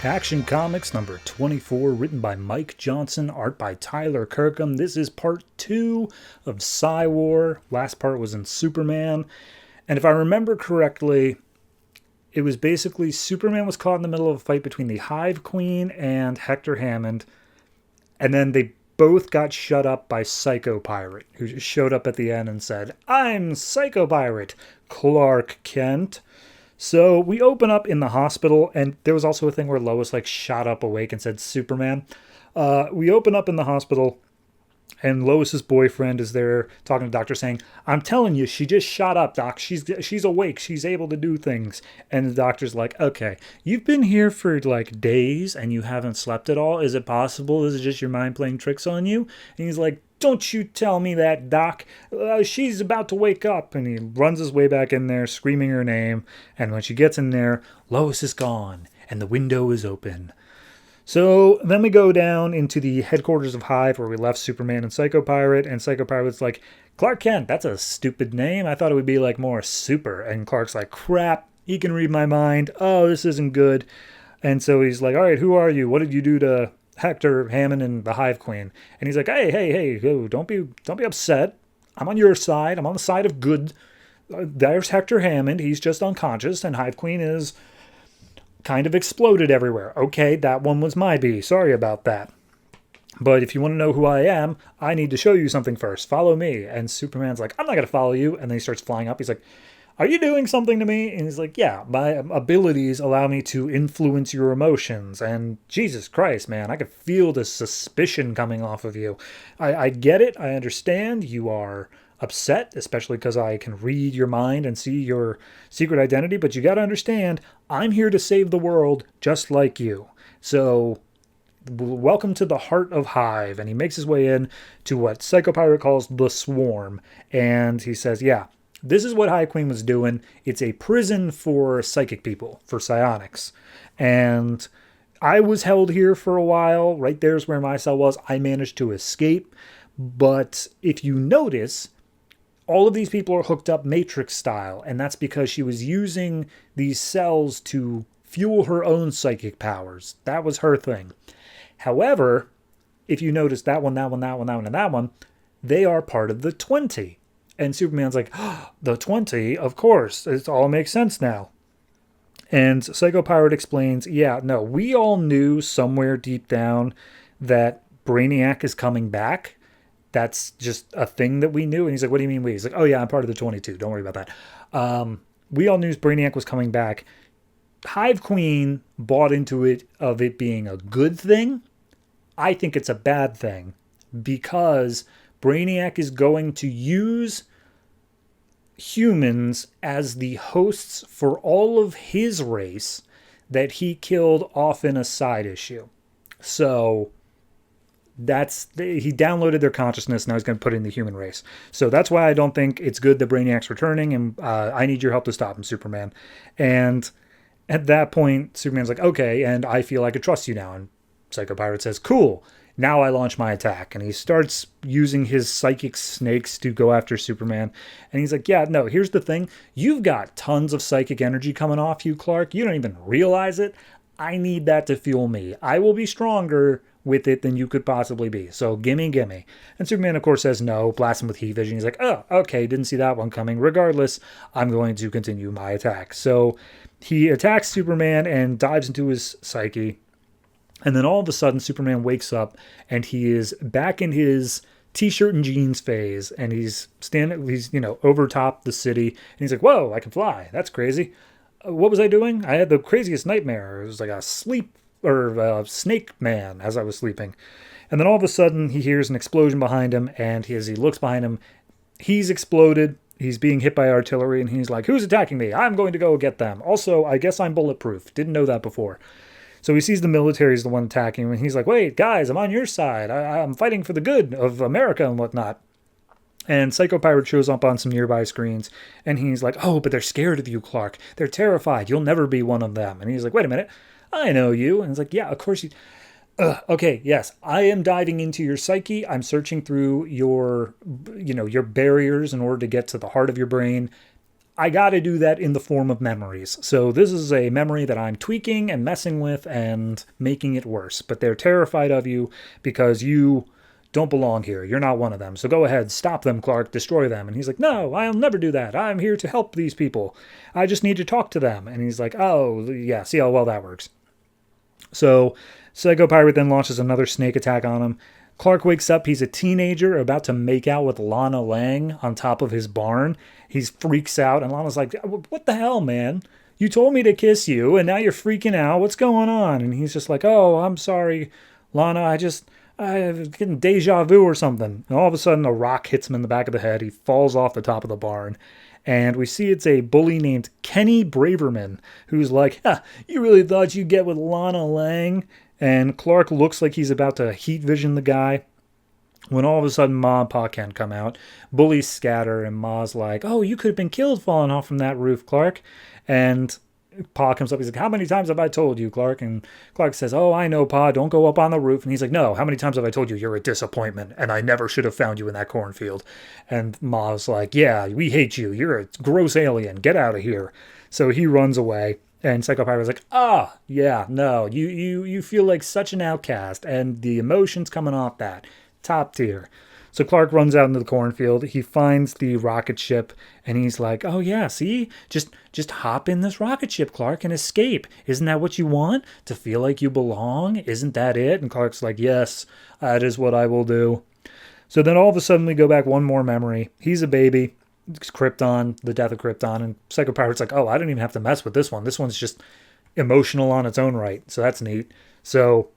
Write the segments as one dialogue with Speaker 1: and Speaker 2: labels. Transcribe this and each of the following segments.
Speaker 1: Action Comics number 24, written by Mike Johnson, art by Tyler Kirkham. This is part 2 of Psy-War. Last part was in Superman. And if I remember correctly, it was basically Superman was caught in the middle of a fight between the Hive Queen and Hector Hammond. And then they both got shut up by Psycho Pirate, who just showed up at the end and said, "I'm Psycho Pirate, Clark Kent." So we open up in the hospital, and there was also a thing where Lois shot up awake and said Superman. We open up in the hospital, and Lois's boyfriend is there talking to the doctor saying, "I'm telling you, she just shot up, Doc. She's awake. She's able to do things." And the doctor's like, "Okay, you've been here for days and you haven't slept at all. Is it possible? Is it just your mind playing tricks on you?" And he's like, "Don't you tell me that, Doc. She's about to wake up." And he runs his way back in there, screaming her name. And when she gets in there, Lois is gone, and the window is open. So then we go down into the headquarters of Hive, where we left Superman and Psycho Pirate. And Psycho Pirate's like, "Clark Kent, that's a stupid name. I thought it would be more super." And Clark's like, "Crap, he can read my mind. Oh, this isn't good." And so he's like, "All right, who are you? What did you do to Hector Hammond and the Hive Queen?" And he's like, hey, don't be upset. I'm on your side. I'm on the side of good. There's Hector Hammond. He's just unconscious, and Hive Queen is kind of exploded everywhere. Okay, that one was my bee. Sorry about that. But if you want to know who I am, I need to show you something first. Follow me. And Superman's like, "I'm not going to follow you." And then he starts flying up. He's like, "Are you doing something to me?" And he's like, "Yeah, my abilities allow me to influence your emotions." And Jesus Christ, man, I could feel the suspicion coming off of you. I get it. I understand. You are upset, especially because I can read your mind and see your secret identity. But you got to understand, I'm here to save the world just like you. So welcome to the heart of Hive. And he makes his way in to what Psycho Pirate calls the Swarm. And he says, "Yeah, this is what Hive Queen was doing. It's a prison for psychic people, for psionics. And I was held here for a while. Right there's where my cell was. I managed to escape. But if you notice, all of these people are hooked up Matrix style. And that's because she was using these cells to fuel her own psychic powers. That was her thing. However, if you notice that one, and that one, they are part of the 20. And Superman's like, "Oh, the 20, of course. It all makes sense now." And Psycho Pirate explains, "Yeah, no, we all knew somewhere deep down that Brainiac is coming back. That's just a thing that we knew." And he's like, "What do you mean we?" He's like, "Oh yeah, I'm part of the 22. Don't worry about that." We all knew Brainiac was coming back. Hive Queen bought into it of it being a good thing. I think it's a bad thing because Brainiac is going to use humans as the hosts for all of his race that he killed off in a side issue. So he downloaded their consciousness. Now he's going to put in the human race. So that's why I don't think it's good that Brainiac's returning, and I need your help to stop him, Superman. And at that point, Superman's like, "Okay, and I feel I could trust you now." And Psycho Pirate says, "Cool. Now I launch my attack." And he starts using his psychic snakes to go after Superman. And he's like, "Yeah, no, here's the thing. You've got tons of psychic energy coming off you, Clark. You don't even realize it. I need that to fuel me. I will be stronger with it than you could possibly be. So gimme. And Superman, of course, says no, blasts him with heat vision. He's like, "Oh, okay, didn't see that one coming. Regardless, I'm going to continue my attack." So he attacks Superman and dives into his psyche. And then all of a sudden, Superman wakes up and he is back in his t-shirt and jeans phase. And he's over top the city. And he's like, "Whoa, I can fly. That's crazy. What was I doing? I had the craziest nightmare. It was like a snake man as I was sleeping." And then all of a sudden, he hears an explosion behind him. And as he looks behind him, he's exploded. He's being hit by artillery. And he's like, "Who's attacking me? I'm going to go get them. Also, I guess I'm bulletproof. Didn't know that before." So he sees the military is the one attacking him, and he's like, "Wait, guys, I'm on your side. I'm fighting for the good of America and whatnot." And Psycho Pirate shows up on some nearby screens, and he's like, "Oh, but they're scared of you, Clark. They're terrified. You'll never be one of them." And he's like, "Wait a minute. I know you." And he's like, "Yeah, of course you..." "Okay, yes, I am diving into your psyche. I'm searching through your barriers in order to get to the heart of your brain. I got to do that in the form of memories. So this is a memory that I'm tweaking and messing with and making it worse. But they're terrified of you because you don't belong here. You're not one of them. So go ahead, stop them, Clark, destroy them. And he's like, no, I'll never do that. I'm here to help these people. I just need to talk to them. And he's like, oh, yeah, see how well that works. So Psycho Pirate then launches another snake attack on him. Clark wakes up. He's a teenager about to make out with Lana Lang on top of his barn. He freaks out, and Lana's like, what the hell, man? You told me to kiss you, and now you're freaking out. What's going on? And he's just like, oh, I'm sorry, Lana. I'm getting deja vu or something. And all of a sudden, a rock hits him in the back of the head. He falls off the top of the barn. And we see it's a bully named Kenny Braverman, who's like, you really thought you'd get with Lana Lang? And Clark looks like he's about to heat vision the guy, when all of a sudden Ma and Pa can come out. Bullies scatter, and Ma's like, oh, you could have been killed falling off from that roof, Clark. And Pa comes up, he's like, how many times have I told you, Clark? And Clark says, oh, I know, Pa, don't go up on the roof. And he's like, no, how many times have I told you you're a disappointment, and I never should have found you in that cornfield? And Ma's like, yeah, we hate you. You're a gross alien. Get out of here. So he runs away. And Psycho Pirate's like, yeah, no, you feel like such an outcast, and the emotions coming off that. Top tier. So Clark runs out into the cornfield. He finds the rocket ship, and he's like, oh yeah, see? Just hop in this rocket ship, Clark, and escape. Isn't that what you want? To feel like you belong? Isn't that it? And Clark's like, yes, that is what I will do. So then all of a sudden we go back one more memory. He's a baby. It's Krypton, the death of Krypton, and Psycho Pirate's like, oh, I don't even have to mess with this one. This one's just emotional on its own right. So that's neat. So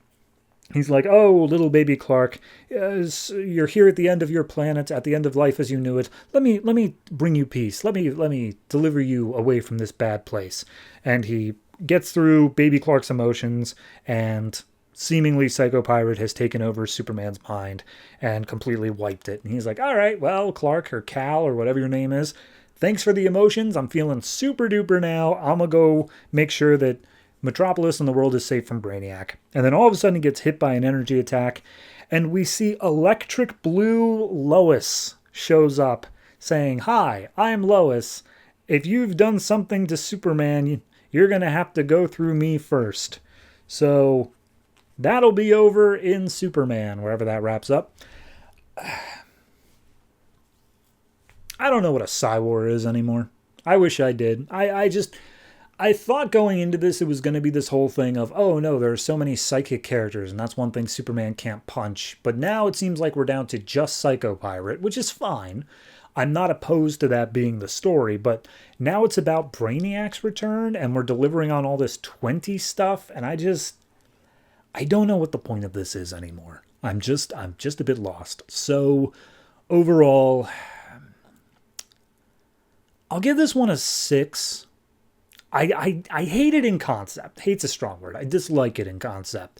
Speaker 1: he's like, oh, little baby Clark, you're here at the end of your planet, at the end of life as you knew it. Let me bring you peace. Let me deliver you away from this bad place. And he gets through baby Clark's emotions, and seemingly Psycho Pirate has taken over Superman's mind and completely wiped it. And he's like, all right, well, Clark or Cal or whatever your name is, thanks for the emotions. I'm feeling super duper now. I'm going to go make sure that Metropolis and the world is safe from Brainiac. And then all of a sudden he gets hit by an energy attack, and we see Electric Blue Lois shows up saying, hi, I'm Lois. If you've done something to Superman, you're going to have to go through me first. So that'll be over in Superman, wherever that wraps up. I don't know what a Psywar is anymore. I wish I did. I thought going into this it was going to be this whole thing of, oh no, there are so many psychic characters, and that's one thing Superman can't punch. But now it seems like we're down to just Psycho Pirate, which is fine. I'm not opposed to that being the story, but now it's about Brainiac's return, and we're delivering on all this 20 stuff, and I don't know what the point of this is anymore. I'm just a bit lost. So overall, I'll give this one a 6. I hate it in concept. Hate's a strong word. I dislike it in concept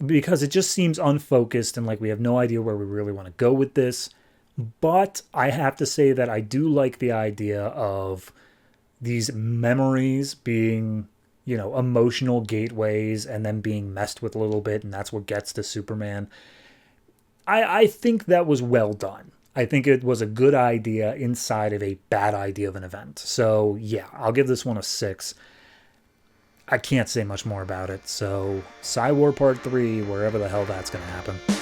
Speaker 1: because it just seems unfocused and like we have no idea where we really want to go with this. But I have to say that I do like the idea of these memories being, emotional gateways and then being messed with a little bit, and that's what gets to Superman. I think that was well done. I think it was a good idea inside of a bad idea of an event. So yeah, I'll give this one a 6. I can't say much more about it. So Psywar Part 3, wherever the hell that's going to happen.